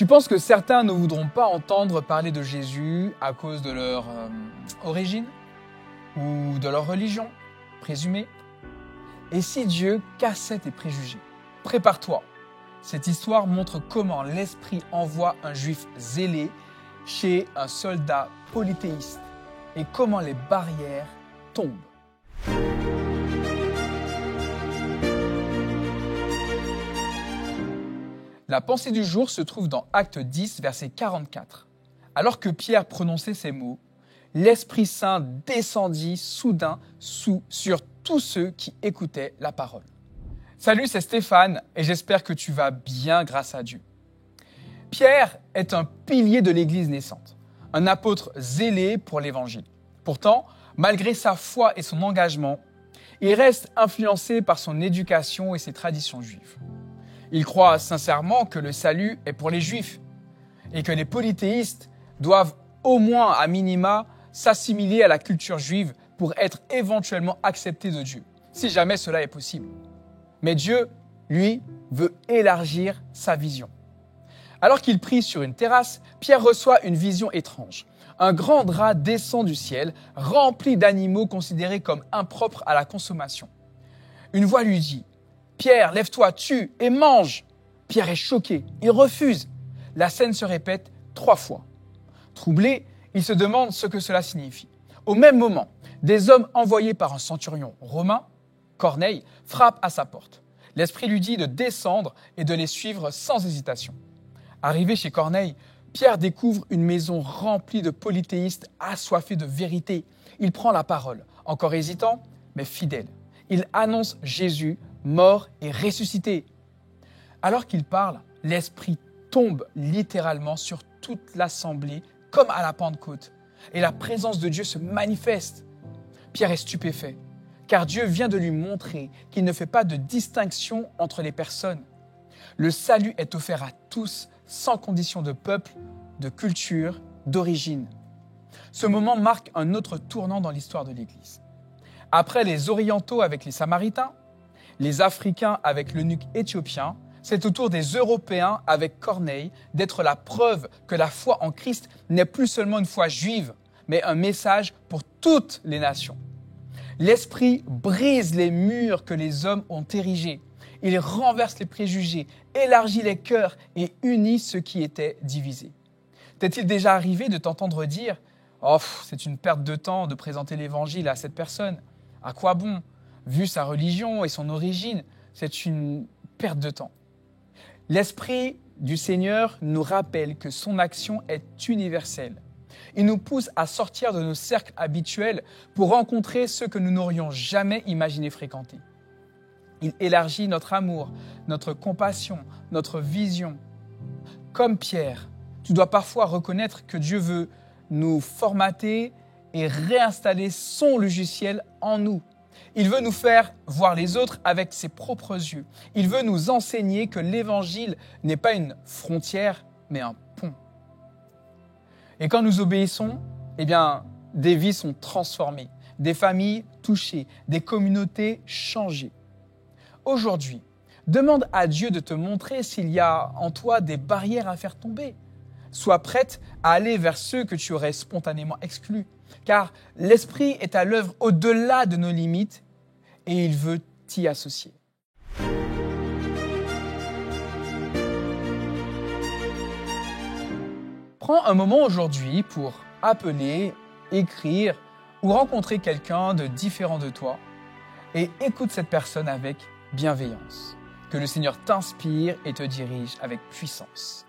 Tu penses que certains ne voudront pas entendre parler de Jésus à cause de leur origine ou de leur religion présumée? Et si Dieu cassait tes préjugés? Prépare-toi. Cette histoire montre comment l'Esprit envoie un juif zélé chez un soldat polythéiste et comment les barrières tombent. La pensée du jour se trouve dans Actes 10, verset 44. Alors que Pierre prononçait ces mots, l'Esprit Saint descendit soudain sur tous ceux qui écoutaient la parole. Salut, c'est Stéphane et j'espère que tu vas bien grâce à Dieu. Pierre est un pilier de l'Église naissante, un apôtre zélé pour l'Évangile. Pourtant, malgré sa foi et son engagement, il reste influencé par son éducation et ses traditions juives. Il croit sincèrement que le salut est pour les Juifs et que les polythéistes doivent au moins, à minima, s'assimiler à la culture juive pour être éventuellement acceptés de Dieu, si jamais cela est possible. Mais Dieu, lui, veut élargir sa vision. Alors qu'il prie sur une terrasse, Pierre reçoit une vision étrange. Un grand drap descend du ciel, rempli d'animaux considérés comme impropres à la consommation. Une voix lui dit: Pierre, lève-toi, tue et mange. Pierre est choqué, il refuse. La scène se répète 3 fois. Troublé, il se demande ce que cela signifie. Au même moment, des hommes envoyés par un centurion romain, Corneille, frappent à sa porte. L'Esprit lui dit de descendre et de les suivre sans hésitation. Arrivé chez Corneille, Pierre découvre une maison remplie de polythéistes assoiffés de vérité. Il prend la parole, encore hésitant, mais fidèle. Il annonce Jésus, mort et ressuscité. Alors qu'il parle, l'Esprit tombe littéralement sur toute l'assemblée comme à la Pentecôte. Et la présence de Dieu se manifeste. Pierre est stupéfait, car Dieu vient de lui montrer qu'il ne fait pas de distinction entre les personnes. Le salut est offert à tous, sans condition de peuple, de culture, d'origine. Ce moment marque un autre tournant dans l'histoire de l'Église. Après les Orientaux avec les Samaritains, les Africains avec l'eunuque éthiopien, c'est au tour des Européens avec Corneille d'être la preuve que la foi en Christ n'est plus seulement une foi juive, mais un message pour toutes les nations. L'Esprit brise les murs que les hommes ont érigés. Il renverse les préjugés, élargit les cœurs et unit ceux qui étaient divisés. T'est-il déjà arrivé de t'entendre dire « Oh, c'est une perte de temps de présenter l'Évangile à cette personne. À quoi bon ? Vu sa religion et son origine, c'est une perte de temps. » L'Esprit du Seigneur nous rappelle que son action est universelle. Il nous pousse à sortir de nos cercles habituels pour rencontrer ceux que nous n'aurions jamais imaginé fréquenter. Il élargit notre amour, notre compassion, notre vision. Comme Pierre, tu dois parfois reconnaître que Dieu veut nous formater et réinstaller son logiciel en nous. Il veut nous faire voir les autres avec ses propres yeux. Il veut nous enseigner que l'Évangile n'est pas une frontière, mais un pont. Et quand nous obéissons, des vies sont transformées, des familles touchées, des communautés changées. Aujourd'hui, demande à Dieu de te montrer s'il y a en toi des barrières à faire tomber. Sois prête à aller vers ceux que tu aurais spontanément exclus, car l'Esprit est à l'œuvre au-delà de nos limites et il veut t'y associer. Prends un moment aujourd'hui pour appeler, écrire ou rencontrer quelqu'un de différent de toi et écoute cette personne avec bienveillance. Que le Seigneur t'inspire et te dirige avec puissance.